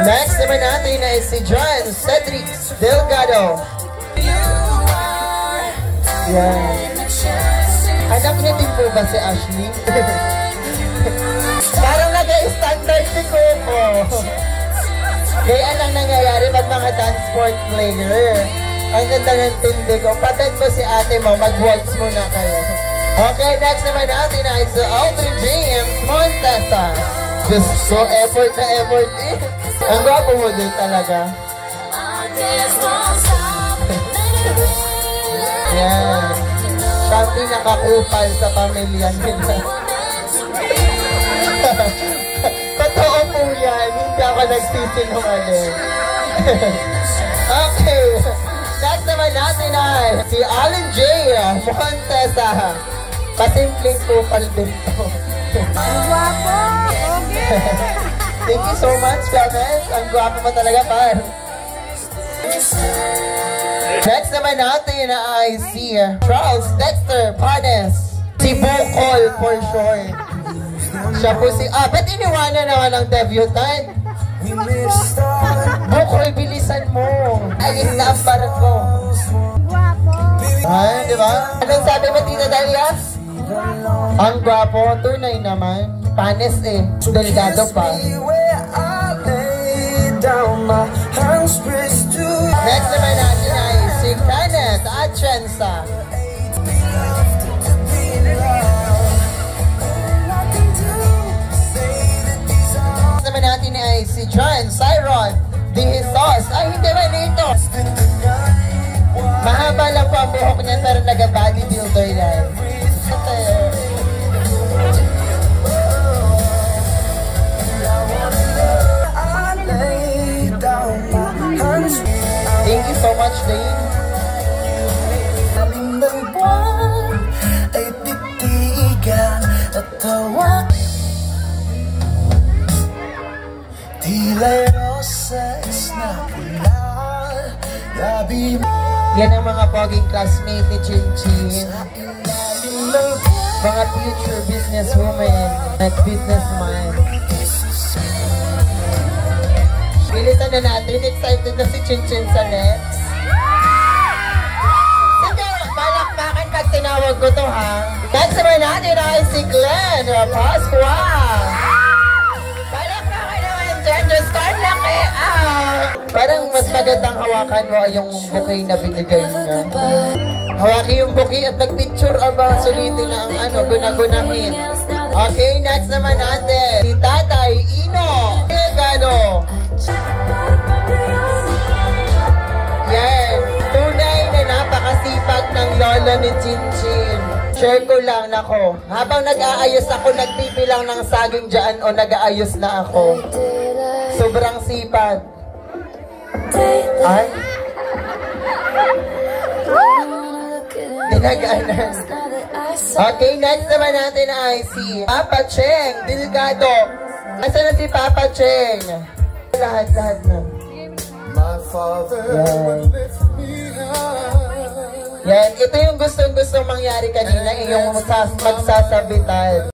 Next naman natin ay si John Cedric Delgado. Yan. Anak niya din po ba si Ashley? Parang nag-standard si Coco. Kaya lang nangyayari pag mga dance sport player. Ang ganda ng tindi ko. Patad mo si ate mo, mag-waltz muna kayo. Okay, next naman natin ay si Audrey James Montesa. Just so effort na effort eh. Ang gwapo mo din talaga. Yan. Siya ang pinakakupal sa pamilya nila. Totoo po yan. Hindi ako nagsisinungaling. Okay. Next naman natin ay si Alan J. Montesa. Pasimpleng kupal din to. Guwapo! Okay! Thank you so much, Clement. Ang guwapo mo talaga, par. Next naman natin ay si Charles Dexter Panes. Si Bukol for short. Siya po si... ba't iniwanan naman ang debutant? Bukol, bilisan mo. Alis na ang barat ko. Guwapo! Ay, di ba? Anong sabi mo, Tita Dalia? Ang guwapo, tunay naman. Panes eh. Delgado pa. Next naman natin ay si Kenneth Atienza. Next naman natin ay si John Cyron De Jesus. Ay, hindi ba nito? Mahaba lang po ang buhok niya pero nag-bodybuilder yan. Thank you so much, Dane. Aling ng buwan ay titigan at tawag. Tila'y roses na pula. Yan ang mga poging classmate ni Chin Chin. Mga future businesswomen at businessman. Bilisan na natin. Excited na si Chin Chin sa next. Sige, balakbakan pag tinawag ko to ha. Next naman natin ay si Glenn Pascua. Balakbakan naman dyan. Just start laki. Parang mas magandang hawakan mo yung bouquet na binigay niya. Hawaki yung bouquet at nagpicture aba. Sulitin na ang gunagunahin. Okay, next naman natin si Tatay Ino Delgado. Yan. Tunay na napakasipag ng lolo ni Chin Chin. Share ko lang, nako. Habang nag-aayos ako, nagpipilang ng saging dyan o nag-aayos na ako. Sobrang sipag. Ay? Dinaganan. Okay, next naman natin ay si Papa Cheng Delgado. Asa na si Papa Cheng? Lahat na. Yan. Ito yung gustong mangyari kanina, yung magsasabitan.